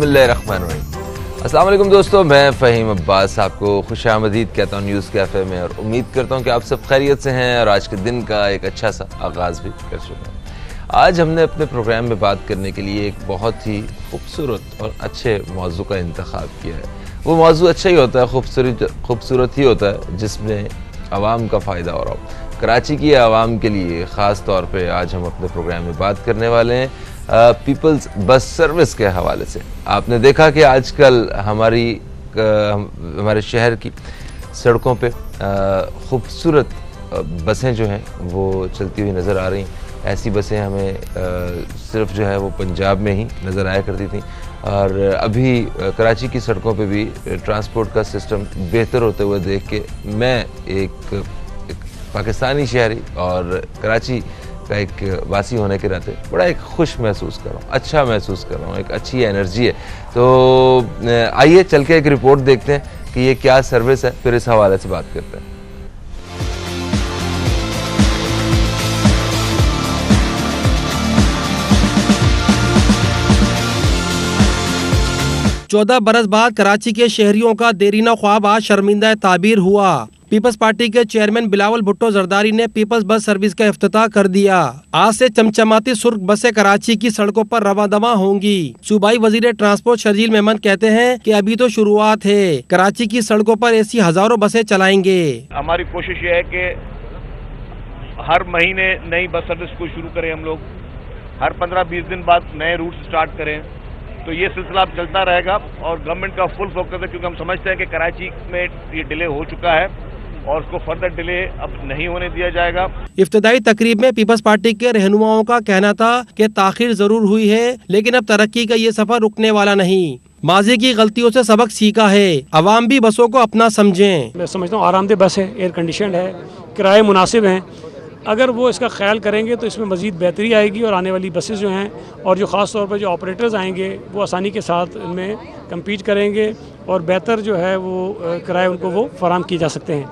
बिस्मिल्लाहिर्रहमानिर्रहीम। अस्सलाम वालेकुम दोस्तों, मैं फ़हीम अब्बास आपको खुशामदीद कहता हूँ न्यूज़ कैफ़े में, और उम्मीद करता हूँ कि आप सब खैरियत से हैं और आज के दिन का एक अच्छा सा आगाज़ भी कर चुके हैं। आज हमने अपने प्रोग्राम में बात करने के लिए एक बहुत ही खूबसूरत और अच्छे मौजू का इंतखाब किया है। वो मौजू अच्छा ही होता है, खूबसूरत ही होता है, जिसमें आवाम का फ़ायदा हो रहा हो। कराची की आवाम के लिए ख़ास तौर पे आज हम अपने प्रोग्राम में बात करने वाले हैं पीपल्स बस सर्विस के हवाले से। आपने देखा कि आजकल हमारे शहर की सड़कों पे खूबसूरत बसें जो हैं वो चलती हुई नज़र आ रही। ऐसी बसें हमें सिर्फ जो है वो पंजाब में ही नज़र आया करती थी, और अभी कराची की सड़कों पे भी ट्रांसपोर्ट का सिस्टम बेहतर होते हुए देख के मैं एक पाकिस्तानी शहरी और कराची का एक वासी होने के नाते बड़ा एक खुश महसूस कर रहा हूँ, अच्छा महसूस कर रहा हूँ, एक अच्छी एनर्जी है। तो आइए चल के एक रिपोर्ट देखते हैं कि ये क्या सर्विस है, फिर इस हवाले से बात करते हैं। 14 बरस बाद कराची के शहरियों का देरीना ख्वाब आज शर्मिंदा ताबीर हुआ। पीपल्स पार्टी के चेयरमैन बिलावल भुट्टो जरदारी ने पीपल्स बस सर्विस का इफ्तिताह कर दिया। आज से चमचमाती सुर्ख बसें कराची की सड़कों पर रवादवा होंगी। सूबाई वजीर ट्रांसपोर्ट शर्जील मेमन कहते हैं कि अभी तो शुरुआत है, कराची की सड़कों पर ऐसी हजारों बसें चलाएंगे। हमारी कोशिश ये है कि हर महीने नई बस सर्विस को शुरू करें, हम लोग हर 15-20 दिन बाद नए रूट स्टार्ट करें। तो ये सिलसिला अब चलता रहेगा और गवर्नमेंट का फुल फोकस है, क्योंकि हम समझते हैं कि कराची में ये डिले हो चुका है और उसको फर्दर डिले अब नहीं होने दिया जाएगा। इफ्तिदाई तकरीब में पीपल्स पार्टी के रहनुमाओं का कहना था कि ताखिर जरूर हुई है, लेकिन अब तरक्की का ये सफर रुकने वाला नहीं। माजी की गलतियों से सबक सीखा है, अवाम भी बसों को अपना समझें। मैं समझता हूँ आरामदेह बस है, एयर कंडीशन है, किराए मुनासिब हैं। अगर वो इसका ख्याल करेंगे तो इसमें मज़ीद बेहतरी आएगी और आने वाली बसेस जो हैं और जो ख़ास तौर पर जो ऑपरेटर्स आएंगे वो आसानी के साथ इनमें कम्पीट करेंगे और बेहतर जो है वो किराए उनको वो फराहम किए जा सकते हैं।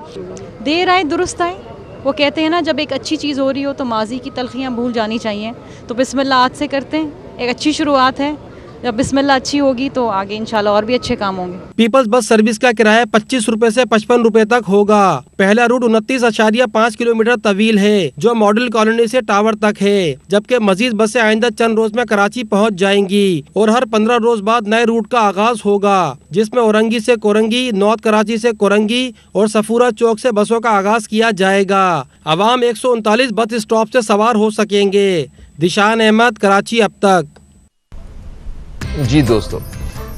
देर आए दुरुस्त आए, वो कहते हैं ना, जब एक अच्छी चीज़ हो रही हो तो माजी की तलखियाँ भूल जानी चाहिए। तो बिस्मिल्लाह आज से करते हैं, एक अच्छी शुरुआत है। जब बिस्मिल्लाह अच्छी होगी तो आगे इंशाल्लाह और भी अच्छे काम होंगे। पीपल्स बस सर्विस का किराया 25 रुपए से 55 रुपए तक होगा। पहला रूट 29.5 किलोमीटर तवील है, जो मॉडल कॉलोनी से टावर तक है, जबकि मजीद बसें आइंदा चंद रोज में कराची पहुंच जाएंगी और हर 15 रोज बाद नए रूट का आगाज होगा, जिसमें औरंगी से कोरंगी, नॉर्थ कराची से कोरंगी और सफूरा चौक से बसों का आगाज किया जाएगा। अवाम 139 बस स्टॉप से सवार हो सकेंगे। दिशान अहमद, कराची अब तक। जी दोस्तों,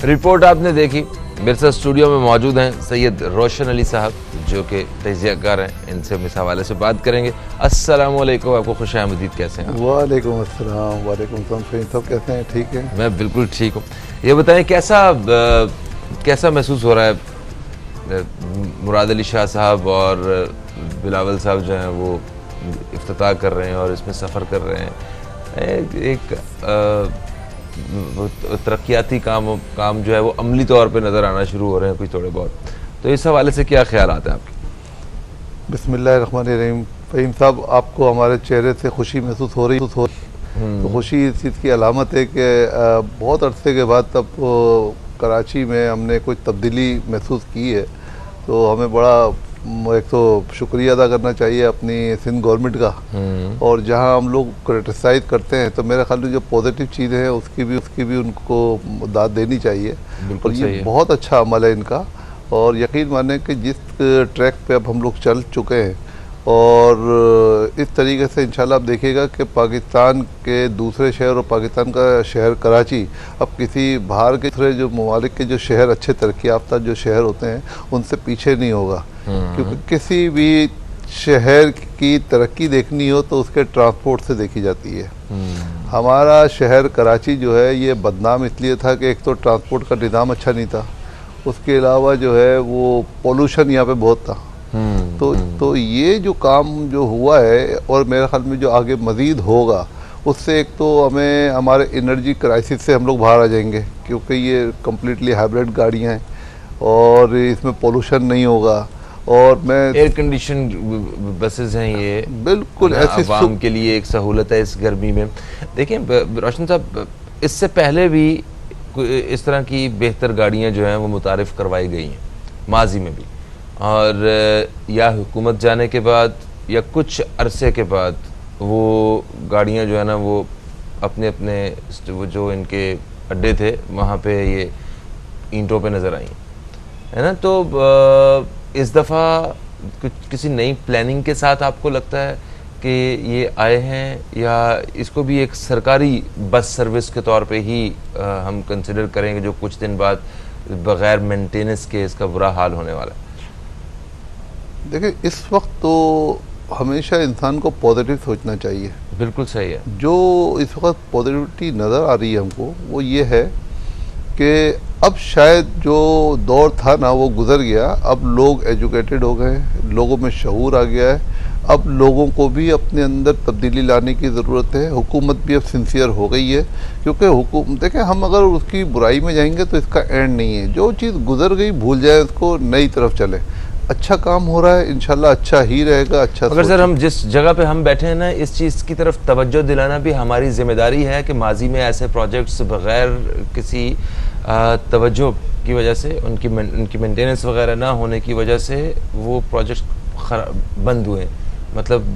रिपोर्ट आपने देखी। मेरे साथ स्टूडियो में मौजूद हैं सैयद रोशन अली साहब, जो कि तजियाकार हैं। इनसे हम इस हवाले से बात करेंगे। अस्सलाम वालेकुम, आपको खुशामदीद, कैसे हैं? वालेकुम अस्सलाम। वालेकुम सलाम। सब कैसे हैं? ठीक है, मैं बिल्कुल ठीक हूँ। ये बताएं कैसा महसूस हो रहा है? मुराद अली शाह साहब और बिलावल साहब जो हैं वो इफ्तिताह कर रहे हैं और इसमें सफ़र कर रहे हैं। एक तरक्याती काम जो है वो अमली तौर पे नज़र आना शुरू हो रहे हैं कुछ थोड़े बहुत। तो इस हवाले से क्या ख्याल आते हैं आपके? बिस्मिल्लाहिर्रहमानिर्रहीम। फ़हीम साहब, आपको हमारे चेहरे से खुशी महसूस हो रही हो? तो खुशी इस चीज़ की अलामत है कि बहुत अरसे के बाद तब कराची में हमने कुछ तब्दीली महसूस की है। तो हमें बड़ा एक तो शुक्रिया अदा करना चाहिए अपनी सिंध गवर्नमेंट का, और जहां हम लोग क्रिटिसाइज करते हैं तो मेरे ख्याल में जो पॉजिटिव चीज़ें हैं उसकी भी उनको दाद देनी चाहिए। और ये बहुत अच्छा अमल है इनका, और यकीन माने कि जिस ट्रैक पे अब हम लोग चल चुके हैं और इस तरीके से इंशाल्लाह आप देखिएगा कि पाकिस्तान के दूसरे शहर और पाकिस्तान का शहर कराची अब किसी बाहर के दूसरे जो ममालिक के जो शहर अच्छे तरक्की याफ्ता जो शहर होते हैं उनसे पीछे नहीं होगा। क्योंकि किसी भी शहर की तरक्की देखनी हो तो उसके ट्रांसपोर्ट से देखी जाती है। हमारा शहर कराची जो है ये बदनाम इसलिए था कि एक तो ट्रांसपोर्ट का निज़ाम अच्छा नहीं था, उसके अलावा जो है वो पोल्यूशन यहाँ पे बहुत था। तो ये जो काम जो हुआ है और मेरे ख्याल में जो आगे मज़ीद होगा, उससे एक तो हमें हमारे एनर्जी क्राइसिस से हम लोग बाहर आ जाएंगे, क्योंकि ये कम्प्लीटली हाइब्रिड गाड़ियाँ हैं और इसमें पोल्यूशन नहीं होगा। और मैं एयर कंडीशन बसेस हैं, ये बिल्कुल ऐसे आवाम के लिए एक सहूलत है इस गर्मी में। देखिए रोशन साहब, इससे पहले भी इस तरह की बेहतर गाड़ियाँ जो हैं वो मुतारिफ़ करवाई गई हैं माजी में भी, और या हुकूमत जाने के बाद या कुछ अरसे के बाद वो गाड़ियाँ जो है ना वो अपने अपने वो जो इनके अड्डे थे वहाँ पे ये ईंटों पे नज़र आई, है ना। तो इस दफ़ा किसी नई प्लानिंग के साथ आपको लगता है कि ये आए हैं, या इसको भी एक सरकारी बस सर्विस के तौर पे ही हम कंसिडर करेंगे जो कुछ दिन बाद बग़ैर मेंटेनेंस के इसका बुरा हाल होने वाला है? देखिए, इस वक्त तो हमेशा इंसान को पॉजिटिव सोचना चाहिए। बिल्कुल सही है। जो इस वक्त पॉजिटिविटी नज़र आ रही है हमको वो ये है कि अब शायद जो दौर था ना वो गुजर गया। अब लोग एजुकेटेड हो गए, लोगों में शऊर आ गया है। अब लोगों को भी अपने अंदर तब्दीली लाने की ज़रूरत है। हुकूमत भी अब सिंसियर हो गई है, क्योंकि हुकूमत देखें, हम अगर उसकी बुराई में जाएंगे तो इसका एंड नहीं है। जो चीज़ गुजर गई भूल जाए उसको, नई तरफ चले। अच्छा काम हो रहा है, इंशाल्लाह अच्छा ही रहेगा। अच्छा, अगर सर हम जिस जगह पे हम बैठे हैं ना, इस चीज़ की तरफ तवज्जो दिलाना भी हमारी जिम्मेदारी है कि माजी में ऐसे प्रोजेक्ट्स बग़ैर किसी तवज्जो की वजह से, उनकी मेंटेनेंस वगैरह ना होने की वजह से वो प्रोजेक्ट बंद हुए। मतलब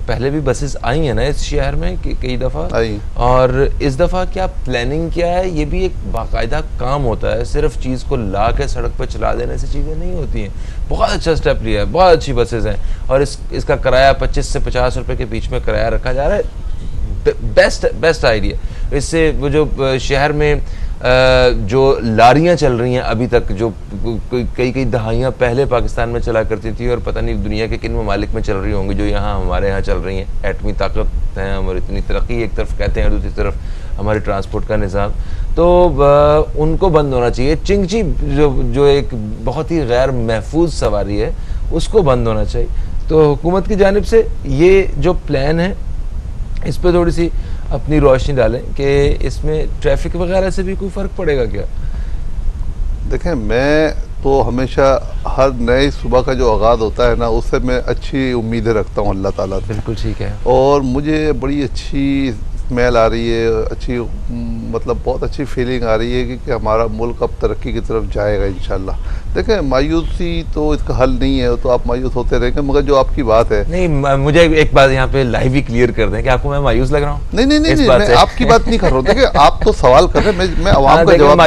पहले भी बसेस आई हैं ना इस शहर में कई दफ़ा आई, और इस दफ़ा क्या प्लानिंग क्या है, ये भी एक बाकायदा काम होता है। सिर्फ चीज़ को ला के सड़क पर चला देने से चीज़ें नहीं होती हैं। बहुत अच्छा स्टेप लिया है, बहुत अच्छी बसेस हैं, और इसका किराया 25 से 50 रुपए के बीच में किराया रखा जा रहा है। Best idea. इससे वो जो शहर में जो लारियां चल रही हैं अभी तक, जो कई दहाइयाँ पहले पाकिस्तान में चला करती थी और पता नहीं दुनिया के किन ममालिक में चल रही होंगी, जो यहाँ हमारे यहाँ चल रही हैं। एटमी ताकत हैं और इतनी तरक्की एक तरफ कहते हैं और दूसरी तरफ हमारे ट्रांसपोर्ट का निज़ाम, तो उनको बंद होना चाहिए। चिंगची जो एक बहुत ही गैर महफूज सवारी है, उसको बंद होना चाहिए। तो हुकूमत की जानिब से ये जो प्लान है इस पर थोड़ी सी अपनी रोशनी डालें कि इसमें ट्रैफिक वगैरह से भी कोई फ़र्क पड़ेगा क्या? देखें, मैं तो हमेशा हर नए सुबह का जो आगाज़ होता है ना, उससे मैं अच्छी उम्मीदें रखता हूँ अल्लाह ताला से। बिल्कुल ठीक है। और मुझे बड़ी अच्छी स्मेल आ रही है, अच्छी मतलब बहुत अच्छी फीलिंग आ रही है कि हमारा मुल्क अब तरक्की की तरफ जाएगा इंशाल्लाह। देखें, मायूसी तो इसका हल नहीं है, तो आप मायूस होते रहेंगे। मगर जो आपकी बात है, नहीं, मुझे एक बात यहाँ पे लाइव ही क्लियर कर दें कि आपको मैं मायूस लग रहा हूँ? नहीं, मैं आपकी बात नहीं कर रहा हूँ। देखिए, आप तो सवाल कर रहे हैं, मैं अवाम का जवाब,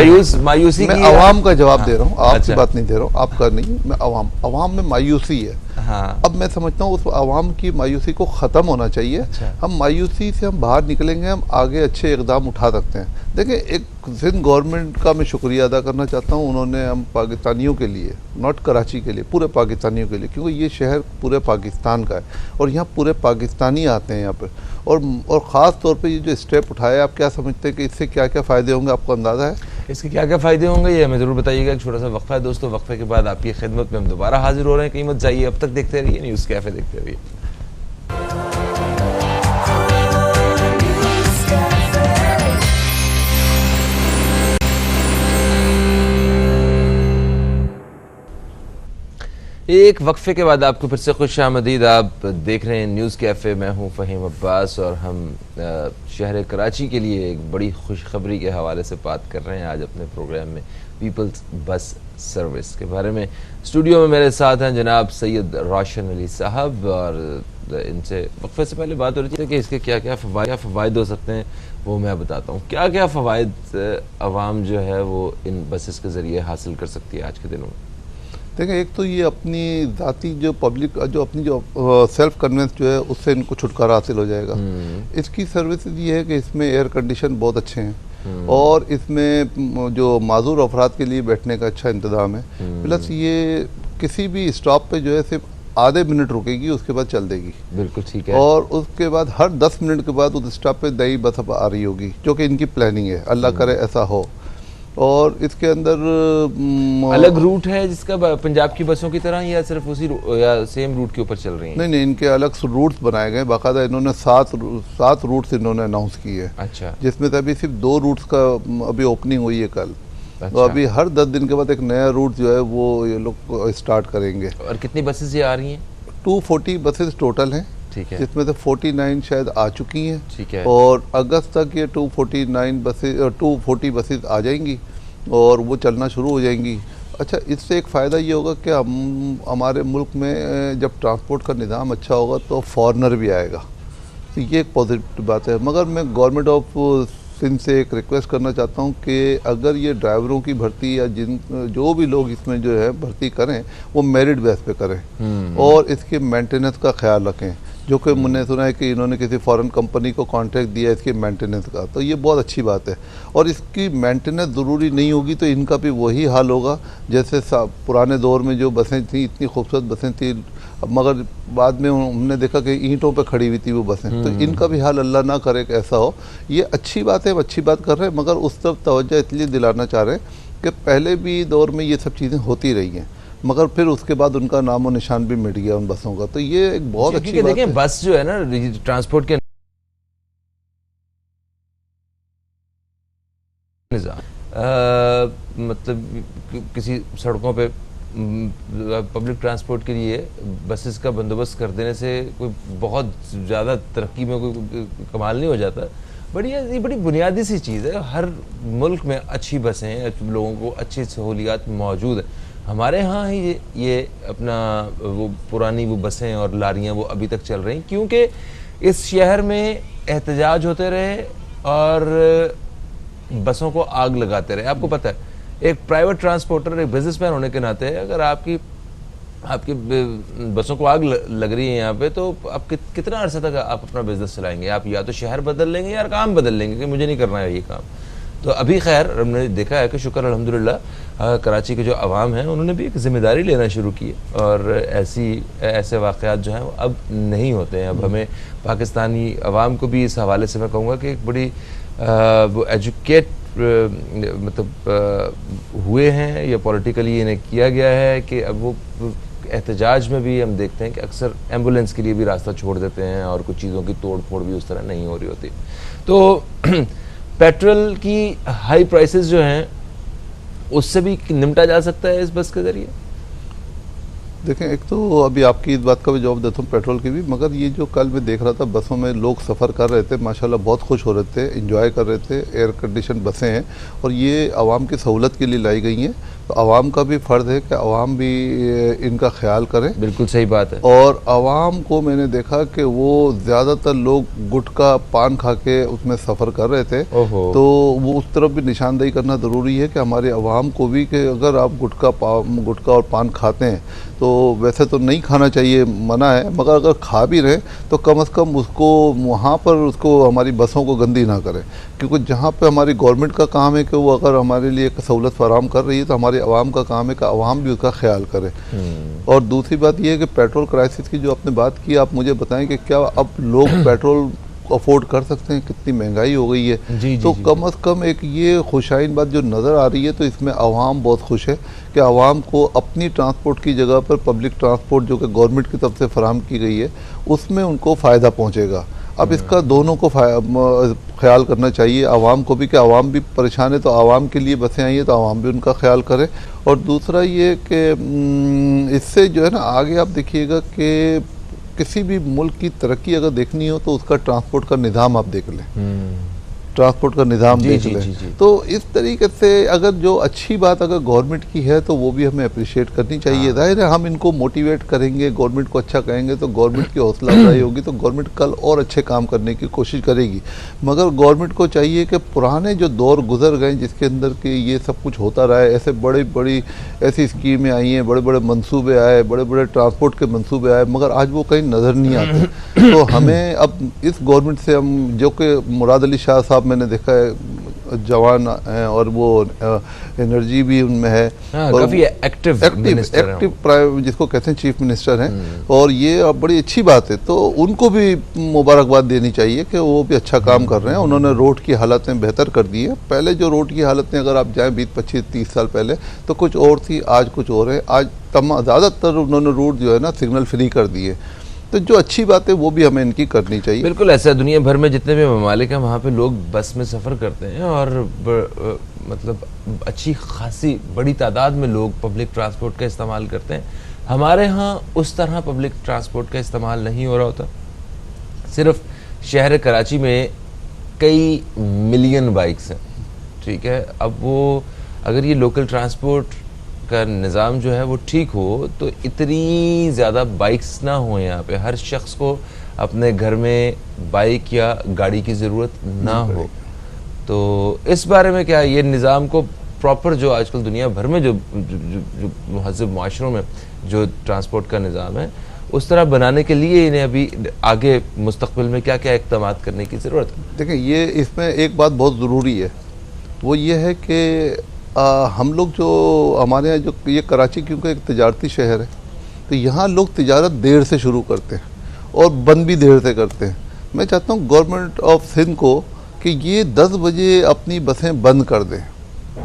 मायूसी मैं अवाम का जवाब दे रहा हूँ, आपकी बात नहीं दे रहा हूँ। आपका नहीं, मैं अवाम में मायूसी है। हाँ। अब मैं समझता हूँ उस अवाम की मायूसी को ख़त्म होना चाहिए। अच्छा। हम मायूसी से हम बाहर निकलेंगे, हम आगे अच्छे इक़दाम उठा सकते हैं। देखिए, एक सिंध गवर्नमेंट का मैं शुक्रिया अदा करना चाहता हूँ। उन्होंने हम पाकिस्तानियों के लिए, नॉट कराची के लिए, पूरे पाकिस्तानियों के लिए, क्योंकि ये शहर पूरे पाकिस्तान का है और यहाँ पूरे पाकिस्तानी आते हैं यहाँ पर, और ख़ास तौर पे ये जो स्टेप उठाया, आप क्या समझते हैं कि इससे क्या क्या फ़ायदे होंगे? आपको अंदाज़ा है इसके क्या क्या फ़ायदे होंगे? ये हमें ज़रूर बताइएगा। एक छोटा सा वक्फा है दोस्तों, वक्फे के बाद आपकी खिदमत में हम दोबारा हाजिर हो रहे हैं। कहीं मत जाइए, अब तक देखते रहिए न्यूज़ कैफ़े, देखते रहिए। एक वक्फे के बाद आपको फिर से खुशामदीद। आप देख रहे हैं न्यूज़ कैफ़े, मैं हूं फ़हीम अब्बास और हम शहर कराची के लिए एक बड़ी खुशखबरी के हवाले से बात कर रहे हैं आज अपने प्रोग्राम में, पीपल्स बस सर्विस के बारे में। स्टूडियो में मेरे साथ हैं जनाब सैयद रोशन अली साहब, और इनसे वक्फे से पहले बात हो रही थी कि इसके क्या क्या फ़वाइद हो सकते हैं, वो मैं बताता हूँ। क्या क्या फ़वाइद आवाम जो है वो इन बसेस के ज़रिए हासिल कर सकती है आज के दिनों में? देखें, एक तो ये अपनी ज़ाती जो पब्लिक जो अपनी जो सेल्फ कन्वेंस जो है, उससे इनको छुटकारा हासिल हो जाएगा। इसकी सर्विस ये है कि इसमें एयर कंडीशन बहुत अच्छे हैं और इसमें जो माजूर अफराद के लिए बैठने का अच्छा इंतज़ाम है। प्लस ये किसी भी स्टॉप पे जो है सिर्फ आधे मिनट रुकेगी, उसके बाद चल देगी। बिल्कुल ठीक है। और उसके बाद हर 10 मिनट के बाद उस स्टॉप पे नई बस आ रही होगी, जो कि इनकी प्लानिंग है, अल्लाह करे ऐसा हो। और इसके अंदर अलग रूट है जिसका पंजाब की बसों की तरह, या सिर्फ उसी या सेम रूट के ऊपर चल रही हैं? नहीं, इनके अलग रूट्स बनाए गए। बाकायदा इन्होंने 7 रूट्स इन्होंने अनाउंस किए हैं। अच्छा। जिसमें से अभी सिर्फ 2 रूट्स का अभी ओपनिंग हुई है कल। अच्छा। तो अभी हर 10 दिन के बाद एक नया रूट जो है वो ये लोग स्टार्ट करेंगे। और कितनी बसेस ये आ रही हैं? 240 बसेस टोटल हैं ठीक है। जिसमें से 49 शायद आ चुकी हैं, ठीक है। और अगस्त तक ये 249 बसेज 240 बसेज आ जाएंगी और वो चलना शुरू हो जाएंगी। अच्छा, इससे एक फ़ायदा ये होगा कि हमारे मुल्क में जब ट्रांसपोर्ट का निज़ाम अच्छा होगा तो फॉरेनर भी आएगा, तो ये एक पॉजिटिव बात है। मगर मैं गवर्नमेंट ऑफ सिंध से एक रिक्वेस्ट करना चाहता हूँ कि अगर ये ड्राइवरों की भर्ती या जो भी लोग इसमें जो है भर्ती करें वो मेरिट बेस पे करें और इसके मेंटेनेंस का ख्याल रखें, जो कि मैंने सुना है कि इन्होंने किसी फॉरेन कंपनी को कॉन्ट्रैक्ट दिया इसके मेंटेनेंस का, तो ये बहुत अच्छी बात है। और इसकी मेंटेनेंस ज़रूरी नहीं होगी तो इनका भी वही हाल होगा जैसे पुराने दौर में जो बसें थी, इतनी खूबसूरत बसें थी, मगर बाद में हमने देखा कि ईंटों पे खड़ी हुई थी वो बसें, तो इनका भी हाल अल्लाह ना करे कि ऐसा हो। ये अच्छी बात है, अच्छी बात कर रहे हैं, मगर उस तरफ तवज्जो इसलिए दिलाना चाह रहे हैं कि पहले भी दौर में ये सब चीज़ें होती रही हैं, मगर फिर उसके बाद उनका नाम और निशान भी मिट गया उन बसों का, तो ये एक बहुत अच्छी बात है। देखें, बस जो है ना ट्रांसपोर्ट के निज़ाम मतलब किसी सड़कों पे पब्लिक ट्रांसपोर्ट के लिए बसेस का बंदोबस्त कर देने से कोई बहुत ज़्यादा तरक्की में कोई कमाल नहीं हो जाता, ये बड़ी बुनियादी सी चीज़ है। हर मुल्क में अच्छी बसें, लोगों को अच्छी सहूलियात मौजूद है। हमारे यहाँ ही ये अपना वो पुरानी वो बसें और लारियाँ वो अभी तक चल रही, क्योंकि इस शहर में एहतजाज होते रहे और बसों को आग लगाते रहे। आपको पता है, एक प्राइवेट ट्रांसपोर्टर, एक बिजनेसमैन होने के नाते अगर आपकी बसों को आग लग रही है यहाँ पे, तो आप कितना अरसा तक आप अपना बिजनेस चलाएंगे? आप या तो शहर बदल लेंगे या काम बदल लेंगे कि मुझे नहीं करना है ये काम। तो अभी खैर हमने देखा है कि शुक्र अल्हम्दुलिल्लाह कराची के जो अवाम हैं उन्होंने भी एक ज़िम्मेदारी लेना शुरू की है और ऐसे वाक़यात जो हैं वो अब नहीं होते हैं। अब हमें पाकिस्तानी अवाम को भी इस हवाले से मैं कहूँगा कि एक बड़ी वो एजुकेट मतलब हुए हैं या पॉलिटिकली इन्हें किया गया है कि अब वो एहतजाज में भी हम देखते हैं कि अक्सर एम्बुलेंस के लिए भी रास्ता छोड़ देते हैं और कुछ चीज़ों की तोड़ फोड़ भी उस तरह नहीं हो रही होती। तो पेट्रोल की हाई प्राइसेस जो हैं उससे भी निपटा जा सकता है इस बस के ज़रिए। देखें, एक तो अभी आपकी इस बात का भी जवाब देता हूँ पेट्रोल की भी, मगर ये जो कल मैं देख रहा था बसों में लोग सफ़र कर रहे थे, माशाल्लाह बहुत खुश हो रहे थे, एंजॉय कर रहे थे। एयर कंडीशन बसें हैं और ये आवाम की सहूलत के लिए लाई गई हैं, तो आवाम का भी फ़र्ज़ है कि आवाम भी इनका ख्याल करें। बिल्कुल सही बात है। और आवाम को मैंने देखा कि वो ज़्यादातर लोग गुटखा पान खा के उसमें सफ़र कर रहे थे, तो वो उस तरफ भी निशानदेही करना ज़रूरी है कि हमारे आवाम को भी कि अगर आप गुटखा और पान खाते हैं तो वैसे तो नहीं खाना चाहिए, मना है, मगर अगर खा भी रहे तो कम से कम उसको वहाँ पर उसको हमारी बसों को गंदी ना करें, क्योंकि जहाँ पे हमारी गवर्नमेंट का काम है कि वो अगर हमारे लिए एक सहूलत फराहम कर रही है तो हमारे आवाम का काम है कि आवाम भी उसका ख्याल करे। और दूसरी बात यह है कि पेट्रोल क्राइसिस की जो आपने बात की, आप मुझे बताएं कि क्या अब लोग पेट्रोल अफोर्ड कर सकते हैं? कितनी महंगाई हो गई है। तो कम अज़ कम एक ये खुशाइन बात जो नज़र आ रही है, तो इसमें आवाम बहुत खुश है कि आवाम को अपनी ट्रांसपोर्ट की जगह पर पब्लिक ट्रांसपोर्ट जो कि गवर्नमेंट की तरफ से फराहम की गई है उसमें उनको फ़ायदा पहुँचेगा। अब इसका दोनों को ख्याल करना चाहिए, आवाम को भी, कि आवाम भी परेशान है तो आवाम के लिए बसें आई हैं तो आवाम भी उनका ख्याल करे। और दूसरा ये कि इससे जो है ना आगे आप देखिएगा कि किसी भी मुल्क की तरक्की अगर देखनी हो तो उसका ट्रांसपोर्ट का निज़ाम आप देख लें, ट्रांसपोर्ट का निज़ाम देख लें। तो इस तरीके से अगर जो अच्छी बात अगर गवर्नमेंट की है तो वो भी हमें अप्रिशिएट करनी चाहिए। जाहिर है हम इनको मोटिवेट करेंगे, गवर्नमेंट को अच्छा कहेंगे तो गवर्नमेंट की हौसला अफजाई होगी, तो गवर्नमेंट कल और अच्छे काम करने की कोशिश करेगी। मगर गवर्नमेंट को चाहिए कि पुराने जो दौर गुजर गए जिसके अंदर कि ये सब कुछ होता रहा है, ऐसे बड़ी ऐसी स्कीमें आई हैं, बड़े बड़े मनसूबे आए, बड़े बड़े ट्रांसपोर्ट के मनसूबे आए, मगर आज वो कहीं नज़र नहीं आते। तो हमें अब इस गवर्नमेंट से हम, जो कि मुराद अली शाह साहब मैंने देखा है जवान हैं और वो एनर्जी भी उनमें है, और काफी एक्टिव जिसको कहते हैं चीफ मिनिस्टर हैं, और ये अब बड़ी अच्छी बात है। तो उनको भी मुबारकबाद देनी चाहिए कि वो भी अच्छा काम कर रहे हैं। उन्होंने रोड की हालतें बेहतर कर दी है। पहले जो रोड की हालतें अगर आप जाएँ 20-25-30 साल पहले तो कुछ और थी, आज कुछ और है। आज ज़्यादातर उन्होंने रोड जो है ना सिग्नल फ्री कर दिए, तो जो अच्छी बात है वो भी हमें इनकी करनी चाहिए। बिल्कुल ऐसा दुनिया भर में जितने भी ममालिक हैं वहाँ पे लोग बस में सफ़र करते हैं और मतलब अच्छी खासी बड़ी तादाद में लोग पब्लिक ट्रांसपोर्ट का इस्तेमाल करते हैं। हमारे यहाँ उस तरह पब्लिक ट्रांसपोर्ट का इस्तेमाल नहीं हो रहा होता। सिर्फ शहर कराची में कई मिलियन बाइक्स हैं, ठीक है। अब वो अगर ये लोकल ट्रांसपोर्ट का निज़ाम जो है वो ठीक हो तो इतनी ज़्यादा बाइक्स ना हो यहाँ पे, हर शख्स को अपने घर में बाइक या गाड़ी की ज़रूरत ना हो। तो इस बारे में क्या ये निज़ाम को प्रॉपर जो आजकल दुनिया भर में जो महज़ब माशरों में जो ट्रांसपोर्ट का निज़ाम है उस तरह बनाने के लिए इन्हें अभी आगे मुस्तक़बिल में क्या क्या इक़दाम करने की ज़रूरत है? देखिए, ये इसमें एक बात बहुत ज़रूरी है, वो ये है कि हम लोग जो हमारे यहाँ जो ये कराची क्योंकि एक तिजारती शहर है, तो यहाँ लोग तिजारत देर से शुरू करते हैं और बंद भी देर से करते हैं। मैं चाहता हूँ गवर्नमेंट ऑफ सिंध को कि ये 10 बजे अपनी बसें बंद कर दें,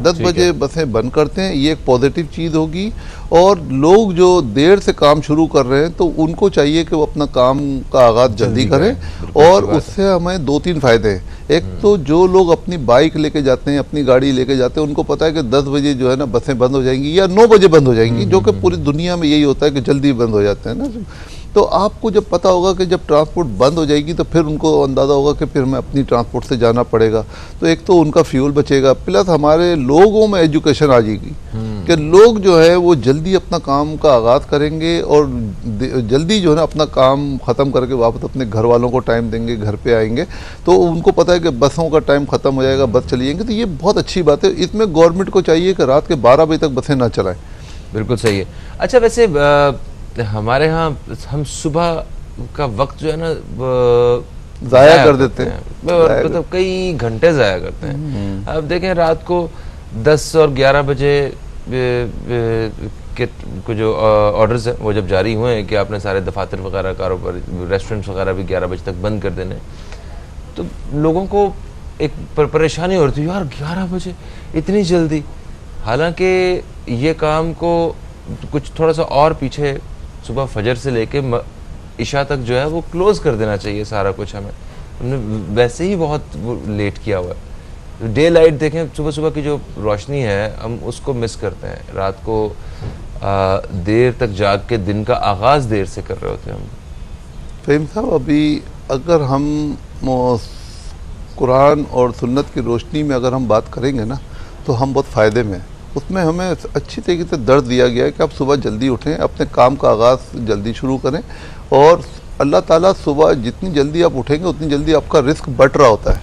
10 बजे बसें बंद करते हैं, ये एक पॉजिटिव चीज़ होगी। और लोग जो देर से काम शुरू कर रहे हैं तो उनको चाहिए कि वो अपना काम का आगाज़ जल्दी करें और उससे हमें 2-3 फ़ायदे हैं। एक तो जो लोग अपनी बाइक लेके जाते हैं, अपनी गाड़ी लेके जाते हैं, उनको पता है कि 10 बजे जो है ना बसें बंद हो जाएंगी या 9 बजे बंद हो जाएंगी, जो कि पूरी दुनिया में यही होता है कि जल्दी बंद हो जाते हैं ना। तो आपको जब पता होगा कि जब ट्रांसपोर्ट बंद हो जाएगी तो फिर उनको अंदाज़ा होगा कि फिर हमें अपनी ट्रांसपोर्ट से जाना पड़ेगा, तो एक तो उनका फ्यूल बचेगा, प्लस हमारे लोगों में एजुकेशन आ जाएगी कि लोग जो है वो जल्दी अपना काम का आगाज़ करेंगे और जल्दी जो है ना अपना काम ख़त्म करके वापस अपने घर वालों को टाइम देंगे, घर पे आएंगे, तो उनको पता है कि बसों का टाइम ख़त्म हो जाएगा, बस चली जाएंगे। तो ये बहुत अच्छी बात है। इसमें गवर्नमेंट को चाहिए कि रात के 12 बजे तक बसें ना चलाएँ। बिल्कुल सही है। अच्छा, वैसे हमारे यहाँ हम सुबह का वक्त जो है ना ज़ाया कर देते हैं, मतलब कई घंटे ज़ाया करते हैं। अब देखें रात को 10 और 11 बजे के जो ऑर्डर्स हैं वो जब जारी हुए हैं कि आपने सारे दफातर वगैरह, कारोबार, रेस्टोरेंट्स वगैरह भी 11 बजे तक बंद कर देने, तो लोगों को एक परेशानी हो रही थी, यार 11 बजे इतनी जल्दी। हालांकि ये काम को कुछ थोड़ा सा और पीछे सुबह फजर से लेके इशा तक जो है वो क्लोज कर देना चाहिए सारा कुछ। हमें हमने वैसे ही बहुत लेट किया हुआ है। डे लाइट देखें, सुबह सुबह की जो रोशनी है हम उसको मिस करते हैं, रात को देर तक जाग के दिन का आगाज़ देर से कर रहे होते हैं हम। फ़हीम साहब, अभी अगर हम कुरान और सुन्नत की रोशनी में अगर हम बात करेंगे ना तो हम बहुत फ़ायदे में हैं। उसमें हमें अच्छी तरीके से दर्द दिया गया है कि आप सुबह जल्दी उठें, अपने काम का आगाज़ जल्दी शुरू करें, और अल्लाह ताला सुबह जितनी जल्दी आप उठेंगे उतनी जल्दी आपका रिस्क बढ़ रहा होता है।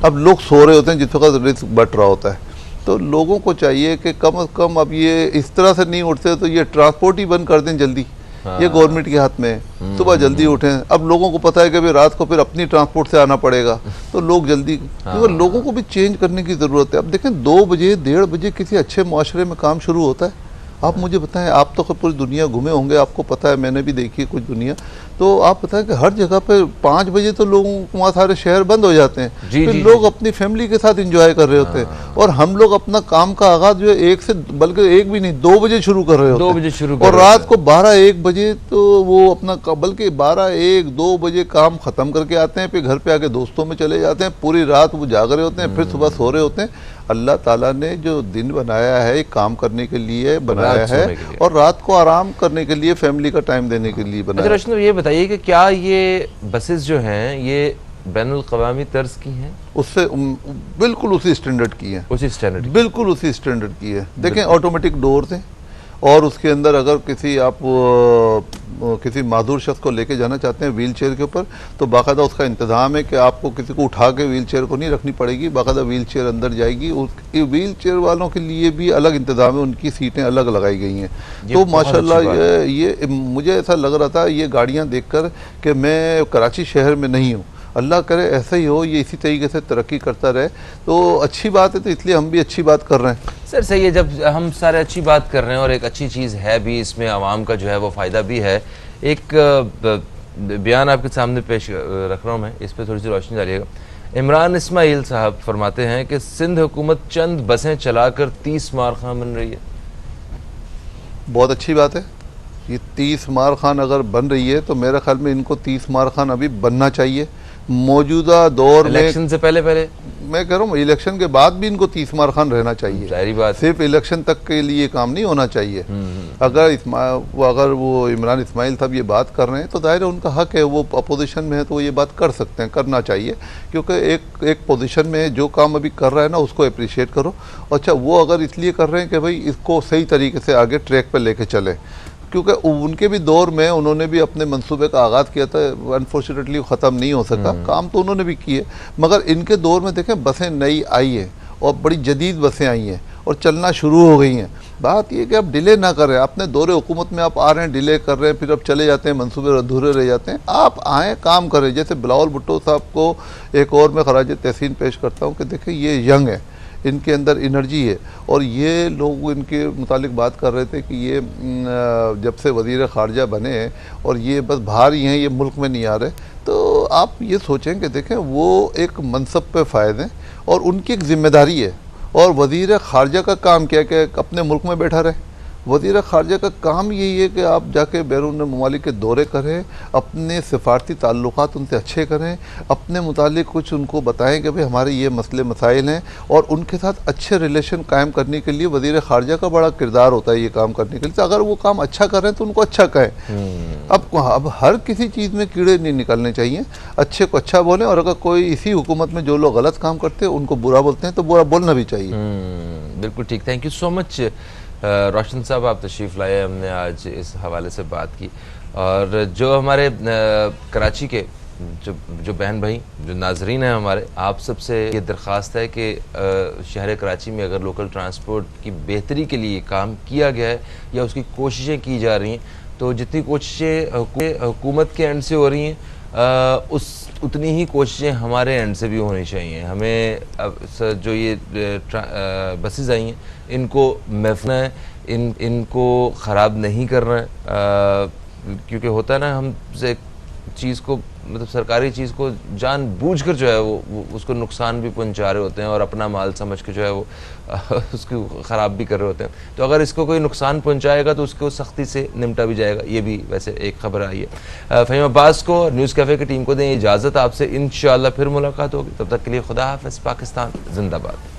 अब लोग सो रहे होते हैं जिस वक्त रिस्क बढ़ रहा होता है, तो लोगों को चाहिए कि कम अज़ कम अब ये इस तरह से नहीं उठते तो ये ट्रांसपोर्ट ही बंद कर दें जल्दी। ये गवर्नमेंट के हाथ में है, सुबह जल्दी उठें। अब लोगों को पता है कि भाई रात को फिर अपनी ट्रांसपोर्ट से आना पड़ेगा, तो लोग जल्दी, क्योंकि लोगों को भी चेंज करने की ज़रूरत है। अब देखें 2 बजे 1:30 बजे किसी अच्छे माशरे में काम शुरू होता है। आप मुझे बताएं, आप तो पूरी दुनिया घूमे होंगे, आपको पता है, मैंने भी देखी है कुछ दुनिया, तो आप बताएं कि हर जगह पे 5 बजे तो लोगों वहाँ सारे शहर बंद हो जाते हैं, फिर लोग अपनी फैमिली के साथ एंजॉय कर रहे होते हैं, और हम लोग अपना काम का आगाज़ जो है 1 से, बल्कि 1 भी नहीं 2 बजे शुरू कर रहे होते हैं, 2 बजे शुरू, और रात को 12-1 बजे तो वो अपना, बल्कि 12-1-2 बजे काम ख़त्म करके आते हैं, फिर घर पे आके दोस्तों में चले जाते हैं, पूरी रात वो जाग रहे होते हैं, फिर सुबह सो रहे होते हैं। अल्लाह ताला ने जो दिन बनाया है काम करने के लिए बनाया है, और रात को आराम करने के लिए, फैमिली का टाइम देने के लिए बनाया। अच्छा, ये बताइए कि क्या ये बसेस जो हैं ये बैनुल क़वामी तर्ज की हैं? उससे बिल्कुल उसी स्टैंडर्ड की है, उसी स्टैंडर्ड, बिल्कुल उसी स्टैंडर्ड की है। देखें, ऑटोमेटिक डोर्स हैं, और उसके अंदर अगर किसी आप किसी माधुर शख्स को लेके जाना चाहते हैं व्हील चेयर के ऊपर, तो बाकायदा उसका इंतज़ाम है कि आपको किसी को उठा के व्हील चेयर को नहीं रखनी पड़ेगी, बाकायदा व्हील चेयर अंदर जाएगी। व्हील चेयर वालों के लिए भी अलग इंतज़ाम है, उनकी सीटें अलग लगाई गई हैं। तो माशाल्लाह ये मुझे ऐसा लग रहा था ये गाड़ियाँ देखकर कि मैं कराची शहर में नहीं हूँ। अल्लाह करे ऐसा ही हो, ये इसी तरीके से तरक्की करता रहे तो अच्छी बात है, तो इसलिए हम भी अच्छी बात कर रहे हैं। सर सही है, जब हम सारे अच्छी बात कर रहे हैं और एक अच्छी चीज़ है भी, इसमें आवाम का जो है वो फ़ायदा भी है। एक बयान आपके सामने पेश रख रहा हूँ मैं, इस पर थोड़ी सी रोशनी डालिएगा। इमरान इस्माइल साहब फरमाते हैं कि सिंध हुकूमत चंद बसें चलाकर 30 मार खान बन रही है। बहुत अच्छी बात है, ये 30 मार खान अगर बन रही है तो मेरे ख्याल में इनको 30 मार खान अभी बनना चाहिए, मौजूदा दौर में इलेक्शन से पहले मैं कह रहा हूँ इलेक्शन के बाद भी इनको 30 मार खान रहना चाहिए। जाहिर बात, सिर्फ इलेक्शन तक के लिए काम नहीं होना चाहिए। अगर वो इमरान इस्माइल साहब ये बात कर रहे हैं तो जाहिर है उनका हक है, वो अपोजिशन में है तो वो ये बात कर सकते हैं, करना चाहिए, क्योंकि एक पोजीशन में जो काम अभी कर रहा है ना उसको अप्रिशिएट करो। अच्छा, वो अगर इसलिए कर रहे हैं कि भाई इसको सही तरीके से आगे ट्रैक पर लेके चले, क्योंकि उनके भी दौर में उन्होंने भी अपने मंसूबे का आगाज़ किया था, अनफॉर्चुनेटली ख़त्म नहीं हो सका, काम तो उन्होंने भी किए, मगर इनके दौर में देखें बसें नई आई हैं और बड़ी जदीद बसें आई हैं और चलना शुरू हो गई हैं। बात ये कि आप डिले ना करें, अपने दौरे हुकूमत में आप आ रहे हैं, डिले कर रहे हैं, फिर अब चले जाते हैं, मंसूबे अधूरे रह जाते हैं। आप आएँ, काम करें। जैसे बिलावल भुट्टो साहब को एक और मैं खराज तहसीन पेश करता हूँ कि देखें ये यंग है, इनके अंदर एनर्जी है, और ये लोग इनके मुतालिक बात कर रहे थे कि ये जब से वज़ीर ख़ारजा बने और ये बस बाहर ही हैं, ये मुल्क में नहीं आ रहे। तो आप ये सोचें कि देखें वो एक मनसब पे फ़ायद हैं और उनकी एक ज़िम्मेदारी है, और वज़ीर ख़ारजा का काम क्या है कि अपने मुल्क में बैठा रहे। वज़ीर ख़ारजा का काम यही है कि आप जाके बैरून ममालिक के दौरे करें, अपने सिफारती ताल्लुक़ात उनसे अच्छे करें, अपने मुतालिक कुछ उनको बताएं कि भाई हमारे ये मसले मसाइल हैं, और उनके साथ अच्छे रिलेशन कायम करने के लिए वज़ीर ख़ारजा का बड़ा किरदार होता है ये काम करने के लिए। तो अगर वो काम अच्छा कर रहे हैं तो उनको अच्छा कहें। अब हर किसी चीज़ में कीड़े नहीं निकलने चाहिए, अच्छे को अच्छा बोलें, और अगर कोई इसी हुकूमत में जो लोग गलत काम करते हैं उनको बुरा बोलते हैं तो बुरा बोलना भी चाहिए। बिल्कुल ठीक, थैंक यू सो मच रोशन साहब, आप तशरीफ़ लाए, हमने आज इस हवाले से बात की। और जो हमारे कराची के जो बहन भाई, जो नाजरीन हैं हमारे, आप सबसे ये दरख्वास्त है कि शहर कराची में अगर लोकल ट्रांसपोर्ट की बेहतरी के लिए काम किया गया है या उसकी कोशिशें की जा रही हैं, तो जितनी कोशिशें हुकूमत के एंड से हो रही हैं उतनी ही कोशिशें हमारे एंड से भी होनी चाहिए। हमें जो ये बसेस आई हैं इनको महफूज है, इनको ख़राब नहीं करना है, क्योंकि होता है ना, हम एक चीज़ को, मतलब सरकारी चीज़ को जानबूझकर जो है वो उसको नुकसान भी पहुंचा रहे होते हैं और अपना माल समझ के जो है वो उसको ख़राब भी कर रहे होते हैं। तो अगर इसको कोई नुकसान पहुंचाएगा तो उसको सख्ती से निपटा भी जाएगा। ये भी वैसे एक ख़बर आई है। फ़हीम अब्बास को, न्यूज़ कैफ़े की टीम को दें इजाज़त। आपसे इंशाअल्लाह फिर मुलाकात होगी, तब तक के लिए खुदा हाफ़िज़। पाकिस्तान जिंदाबाद।